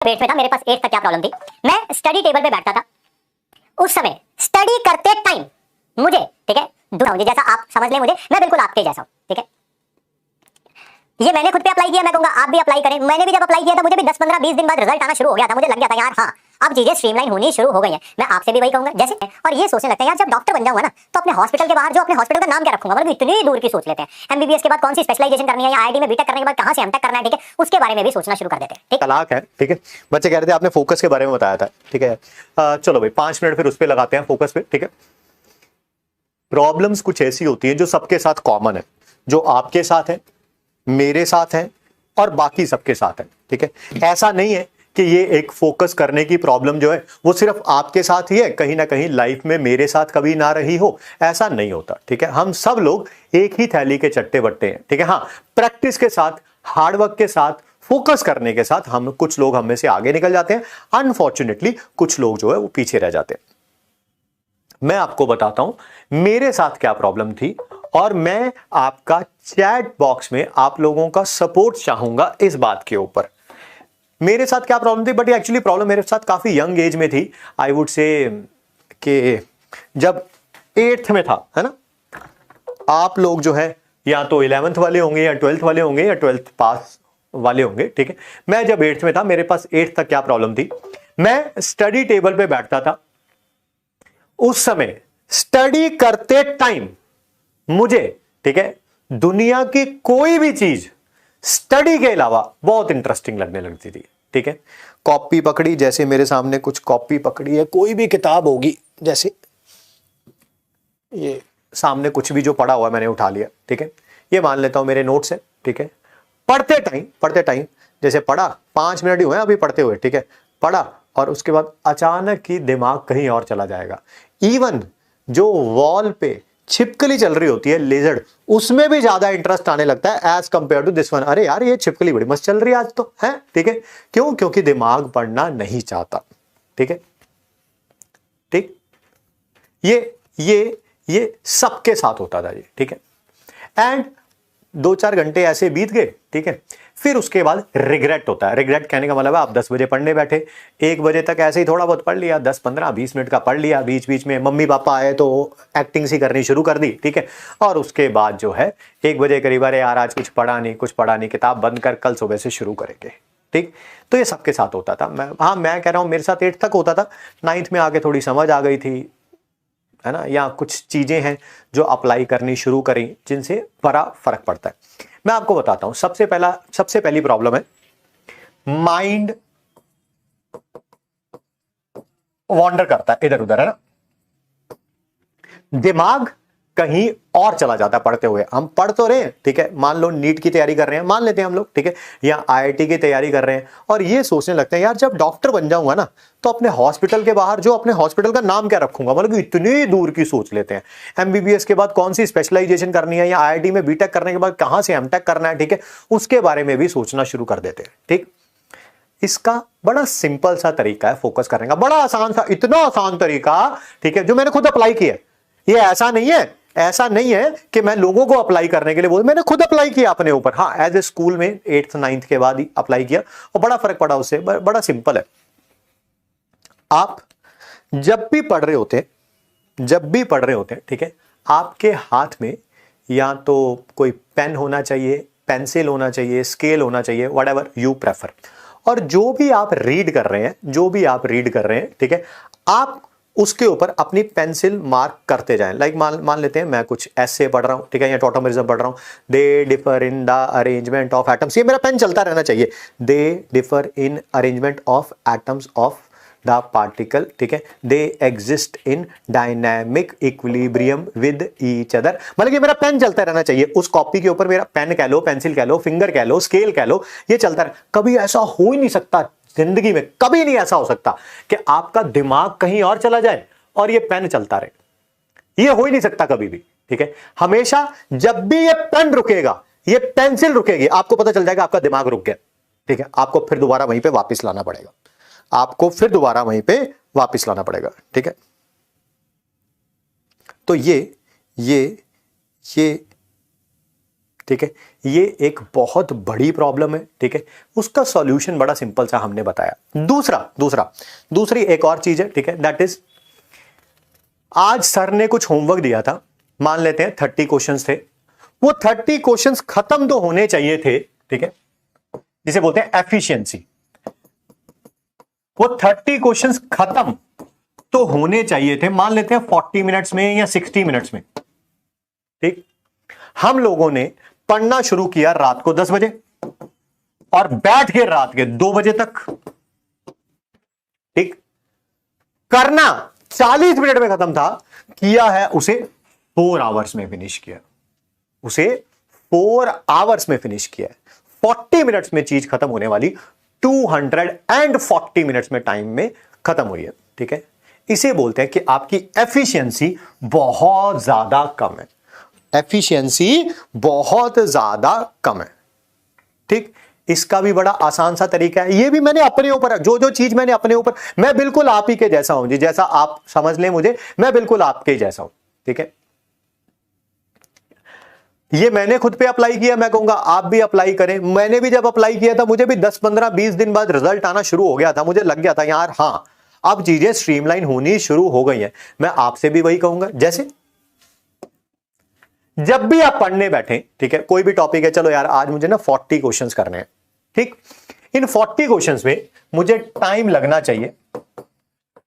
Eighth में था, मेरे पास एट्थ तक क्या प्रॉब्लम थी, मैं स्टडी टेबल पे बैठता था, उस समय स्टडी करते टाइम मुझे, ठीक है, मुझे जैसा आप समझ लें मुझे, मैं बिल्कुल आपके जैसा हूं, ठीक है। ये मैंने खुद पे अप्लाई किया, मैं कहूंगा आप भी अप्लाई करें। मैंने भी जब अप्लाई किया था मुझे भी 10-15-20 दिन बाद रिजल्ट आना शुरू हो गया था, मुझे लग गया था यार हाँ अब चीजें स्ट्रीमलाइन होनी शुरू हो गई हैं। मैं आपसे भी वही कहूंगा जैसे, और ये सोचने लगते हैं यार जब डॉक्टर बन जाऊंगा ना तो अपने हॉस्पिटल के बाहर जो अपने हॉस्पिटल का नाम क्या रखूंगा, मतलब इतनी दूर की सोच लेते हैं। एमबीबीएस के बाद कौन सी स्पेशलाइजेशन करनी है या आईआईटी में बीटेक करने के बाद कहां से एमटेक करना है, ठीक है, उसके बारे में भी सोचना शुरू कर देते हैं। ठीक तलाक है, ठीक है। बच्चे कह रहे थे आपने फोकस के बारे में बताया था, ठीक है। चलो भाई 5 मिनट फिर उस पर लगाते हैं, फोकस पे, ठीक है। प्रॉब्लम्स कुछ ऐसी होती है जो सबके साथ कॉमन है, जो आपके साथ है, मेरे साथ है और बाकी सबके साथ है, ठीक है। ऐसा नहीं है कि ये एक फोकस करने की प्रॉब्लम जो है वो सिर्फ आपके साथ ही है, कहीं ना कहीं लाइफ में मेरे साथ कभी ना रही हो, ऐसा नहीं होता, ठीक है। हम सब लोग एक ही थैली के चट्टे बट्टे हैं, ठीक है। हाँ, प्रैक्टिस के साथ, हार्डवर्क के साथ, फोकस करने के साथ हम कुछ लोग हम में से आगे निकल जाते हैं, अनफॉर्चुनेटली कुछ लोग जो है वो पीछे रह जाते हैं। मैं आपको बताता हूं मेरे साथ क्या प्रॉब्लम थी और मैं आपका चैट बॉक्स में आप लोगों का सपोर्ट चाहूंगा इस बात के ऊपर। मेरे साथ क्या प्रॉब्लम थी, बट एक्चुअली प्रॉब्लम मेरे साथ काफी यंग एज में थी। आई वुड से कि जब 8th में था, है ना, आप लोग जो है या तो 11th वाले होंगे या 12th वाले होंगे या 12th पास वाले होंगे, ठीक है। मैं जब 8th में था, मेरे पास 8th तक क्या प्रॉब्लम थी, मैं स्टडी टेबल पे बैठता था, उस समय स्टडी करते टाइम मुझे, ठीक है, दुनिया की कोई भी चीज स्टडी के अलावा बहुत इंटरेस्टिंग लगने लगती थी, ठीक है। कॉपी पकड़ी, जैसे मेरे सामने कुछ कॉपी पकड़ी है, कोई भी किताब होगी, जैसे ये सामने कुछ भी जो पड़ा हुआ है मैंने उठा लिया, ठीक है। ये मान लेता हूं मेरे नोट्स है, ठीक है। पढ़ते टाइम जैसे पढ़ा, 5 मिनट ही हुए अभी पढ़ते हुए, ठीक है, पढ़ा और उसके बाद अचानक ही दिमाग कहीं और चला जाएगा। इवन जो वॉल पे छिपकली चल रही होती है, लेजर्ड, उसमें भी ज्यादा इंटरेस्ट आने लगता है as compare to this one. अरे यार ये छिपकली बड़ी मस्त चल रही है आज तो, है, ठीक है। क्यों? क्योंकि दिमाग पढ़ना नहीं चाहता, ठीक है, ठीक। ये सबके साथ होता था ये, ठीक है। एंड 2-4 घंटे ऐसे बीत गए, ठीक है। फिर उसके बाद रिग्रेट होता है। रिग्रेट कहने का मतलब है आप 10 बजे पढ़ने बैठे, 1 बजे तक ऐसे ही थोड़ा बहुत पढ़ लिया, 10-15-20 मिनट का पढ़ लिया, बीच बीच में मम्मी पापा आए तो एक्टिंग सी करनी शुरू कर दी, ठीक है। और उसके बाद जो है 1 बजे करीब, अरे यार आज कुछ पढ़ा नहीं, किताब बंद कर, कल सुबह से शुरू करेंगे, ठीक। तो ये सबके साथ होता था। मैं कह रहा हूं मेरे साथ 8th तक होता था, 9th में आके थोड़ी समझ आ गई थी, है ना, या कुछ चीजें हैं जो अप्लाई करनी शुरू करी जिनसे बड़ा फर्क पड़ता है। मैं आपको बताता हूं, सबसे पहली प्रॉब्लम है माइंड वॉन्डर करता है इधर उधर, है ना, दिमाग कहीं और चला जाता है पढ़ते हुए। हम पढ़ तो रहे हैं, ठीक है, मान लो नीट की तैयारी कर रहे हैं, मान लेते हैं हम लोग, ठीक है, या आईआईटी की तैयारी कर रहे हैं, और ये सोचने लगते हैं यार जब डॉक्टर बन जाऊंगा ना तो अपने हॉस्पिटल के बाहर जो अपने हॉस्पिटल का नाम क्या रखूंगा, मतलब इतनी दूर की सोच लेते हैं। एमबीबीएस के बाद कौन सी स्पेशलाइजेशन करनी है या आईआईटी में बीटेक करने के बाद कहां से एमटेक करना है, ठीक है, उसके बारे में भी सोचना शुरू कर देते हैं, ठीक। इसका बड़ा सिंपल सा तरीका है फोकस करने का, बड़ा आसान सा, इतना आसान तरीका, ठीक है, जो मैंने खुद अप्लाई किया। ये ऐसा नहीं है कि मैं लोगों को अप्लाई करने के लिए बोल, मैंने खुद अप्लाई किया अपने ऊपर। हाँ, एज ए स्कूल में 8th 9th के बाद ही अप्लाई किया और बड़ा फर्क पड़ा उससे। बड़ा सिंपल है। आप जब भी पढ़ रहे होते हैं, ठीक है, आपके हाथ में या तो कोई पेन होना चाहिए, पेंसिल होना चाहिए, स्केल होना चाहिए, व्हाटएवर यू प्रेफर। और जो भी आप रीड कर रहे हैं, ठीक है, आप उसके ऊपर अपनी पेंसिल मार्क करते जाएं। लाइक मान लेते हैं मैं कुछ ऐसे पढ़ रहा हूं, ठीक है, या टॉटोमेरिज्म पढ़ रहा हूं, they differ in the arrangement of atoms. ये मेरा पेन चलता रहना चाहिए, they differ in arrangement of atoms of the particle, ठीक है, they exist in dynamic equilibrium with each other. मतलब ये मेरा पेन चलता रहना चाहिए, उस कॉपी के ऊपर मेरा पेन कह लो, पेंसिल कह लो, फिंगर कह लो, स्केल कह लो, ये चलता रहे। कभी ऐसा हो ही नहीं सकता जिंदगी में, कभी नहीं ऐसा हो सकता कि आपका दिमाग कहीं और चला जाए और ये पेन चलता रहे। ये हो ही नहीं सकता कभी भी, ठीक है। हमेशा जब भी ये पेन रुकेगा, ये पेंसिल रुकेगी, आपको पता चल जाएगा आपका दिमाग रुक गया, ठीक है। आपको फिर दोबारा वहीं पे वापस लाना पड़ेगा, ठीक है। तो ये ठीक है, ये एक बहुत बड़ी प्रॉब्लम है। ठीक है, उसका सॉल्यूशन बड़ा सिंपल सा हमने बताया। दूसरी एक और चीज है, ठीक है, दैट इज आज सर ने कुछ होमवर्क दिया था, मान लेते हैं 30 क्वेश्चंस थे, वो 30 क्वेश्चंस खत्म तो होने चाहिए थे। ठीक है, जिसे बोलते हैं एफिशिएंसी। वो 30 क्वेश्चंस खत्म तो होने चाहिए थे, मान लेते हैं 40 मिनट्स में या 60 मिनट्स में। ठीक, हम लोगों ने पढ़ना शुरू किया रात को 10 बजे और बैठ के रात के 2 बजे तक। ठीक, करना 40 मिनट में खत्म था, किया है उसे 4 आवर्स में फिनिश किया, उसे 4 आवर्स में फिनिश किया है। 40 मिनट्स में चीज खत्म होने वाली 240 मिनट्स में टाइम में खत्म हुई है। ठीक है, इसे बोलते हैं कि आपकी एफिशिएंसी बहुत ज्यादा कम है, एफिशिएंसी बहुत ज्यादा कम है। ठीक, इसका भी बड़ा आसान सा तरीका है, ये भी मैंने अपने ऊपर, जो चीज मैंने अपने ऊपर, मैं बिल्कुल आप ही के जैसा हूं जी, जैसा आप समझ लें मुझे, मैं बिल्कुल आपके जैसा हूं। ठीक है, ये मैंने खुद पे अप्लाई किया, मैं कहूंगा आप भी अप्लाई करें। मैंने भी जब अप्लाई किया था, मुझे भी 10, 15, 20 दिन बाद रिजल्ट आना शुरू हो गया था, मुझे लग गया था यार हाँ अब चीजें स्ट्रीमलाइन होनी शुरू हो गई हैं। मैं आपसे भी वही कहूंगा, जैसे जब भी आप पढ़ने बैठे, ठीक है, कोई भी टॉपिक है, चलो यार आज मुझे ना 40 क्वेश्चंस करने हैं। ठीक, इन 40 क्वेश्चंस में मुझे टाइम लगना चाहिए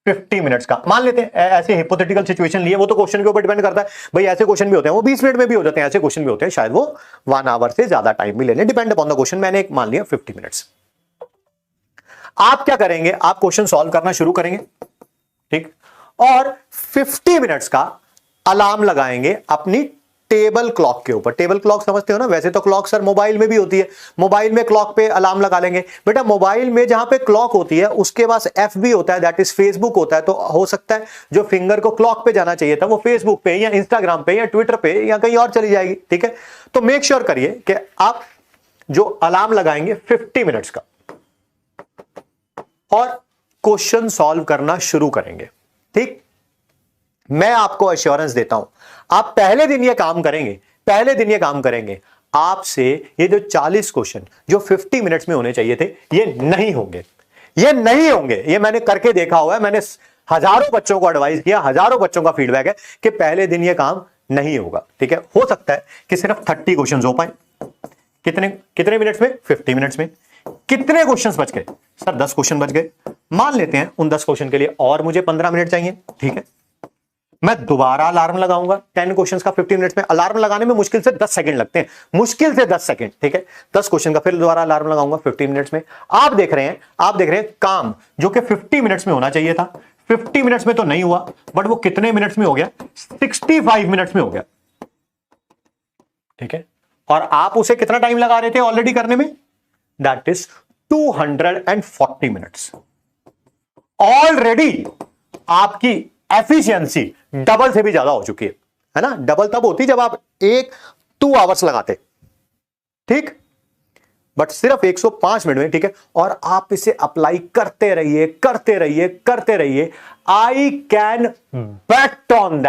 50 मिनट्स का, मान लेते हैं। ऐसे हिपोथेटिकल सिचुएशन लिए, वो तो क्वेश्चन के ऊपर डिपेंड करता है भाई, ऐसे क्वेश्चन भी होते हैं वो 20 मिनट में भी हो जाते हैं, ऐसे क्वेश्चन भी होते हैं शायद वो 1 आवर से ज्यादा टाइम भी लेने, डिपेंड अपॉन द क्वेश्चन। मैंने एक मान लिया 50 मिनट्स। आप क्या करेंगे, आप क्वेश्चन सॉल्व करना शुरू करेंगे। ठीक, और 50 मिनट्स का अलार्म लगाएंगे अपनी टेबल क्लॉक के ऊपर। टेबल क्लॉक समझते हो ना, वैसे तो क्लॉक सर मोबाइल में भी होती है, मोबाइल में क्लॉक पे अलार्म लगा लेंगे। बेटा मोबाइल में जहां पे क्लॉक होती है उसके पास एफबी होता है, दैट इज फेसबुक होता है, तो हो सकता है जो फिंगर को क्लॉक पे जाना चाहिए था वो फेसबुक पे या इंस्टाग्राम पे या ट्विटर पे या कहीं और चली जाएगी। ठीक है, तो मेक श्योर करिए कि आप जो अलार्म लगाएंगे 50 मिनट्स का और क्वेश्चन सॉल्व करना शुरू करेंगे। ठीक, मैं आपको एश्योरेंस देता हूं, आप पहले दिन ये काम करेंगे, आपसे ये जो 40 क्वेश्चन जो 50 मिनट्स में होने चाहिए थे, ये नहीं होंगे। ये मैंने करके देखा हुआ है, मैंने हजारों बच्चों को एडवाइस किया, हजारों बच्चों का फीडबैक है कि पहले दिन ये काम नहीं होगा। ठीक है, हो सकता है कि सिर्फ 30 क्वेश्चन हो पाए। कितने मिनट्स में? 50 मिनट्स में। कितने क्वेश्चंस बच गए सर? 10 क्वेश्चन बच गए। मान लेते हैं उन 10 क्वेश्चन के लिए और मुझे 15 मिनट चाहिए। ठीक है, मैं दोबारा अलार्म लगाऊंगा 10 क्वेश्चंस का 50 मिनट्स में। अलार्म लगाने में मुश्किल से 10 सेकंड लगते हैं, मुश्किल से 10 सेकंड। ठीक है, 10 क्वेश्चन का फिर दोबारा अलार्म लगाऊंगा 50 मिनट्स में। आप देख रहे हैं काम जो कि 50 मिनट्स में होना चाहिए था, 50 मिनट्स में तो नहीं हुआ, बट वो कितने मिनट्स में हो गया? 65 मिनट्स में हो गया। ठीक है, और आप उसे कितना टाइम लगा रहे थे ऑलरेडी करने में? That is 240 minutes. ऑलरेडी आपकी एफिशिएंसी डबल से भी ज्यादा हो चुकी है ना। डबल तब होती जब आप 2 आवर्स लगाते। ठीक, बट सिर्फ 105 मिनट में। ठीक है, और आप इसे अप्लाई करते रहिए। I can bet on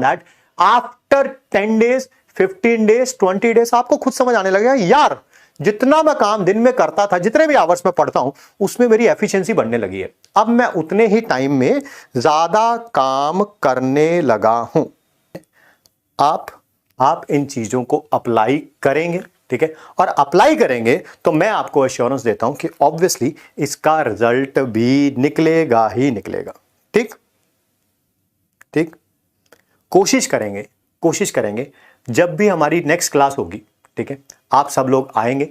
that after 10 days, 15 days, 20 days आपको खुद समझ आने लगेगा यार जितना मैं काम दिन में करता था, जितने भी आवर्स में पढ़ता हूं, उसमें मेरी एफिशिएंसी बढ़ने लगी है। अब मैं उतने ही टाइम में ज्यादा काम करने लगा हूं। आप इन चीजों को अप्लाई करेंगे। ठीक है, और अप्लाई करेंगे तो मैं आपको एश्योरेंस देता हूं कि ऑब्वियसली इसका रिजल्ट भी निकलेगा ही निकलेगा। ठीक, कोशिश करेंगे जब भी हमारी नेक्स्ट क्लास होगी, ठीक है, आप सब लोग आएंगे,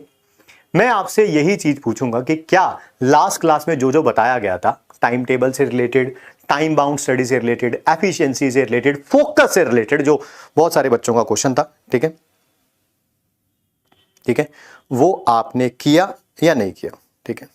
मैं आपसे यही चीज पूछूंगा कि क्या लास्ट क्लास में जो बताया गया था, टाइम टेबल से रिलेटेड, टाइम बाउंड स्टडी से रिलेटेड, एफिशिएंसी से रिलेटेड, फोकस से रिलेटेड, जो बहुत सारे बच्चों का क्वेश्चन था, ठीक है, वो आपने किया या नहीं किया? ठीक है,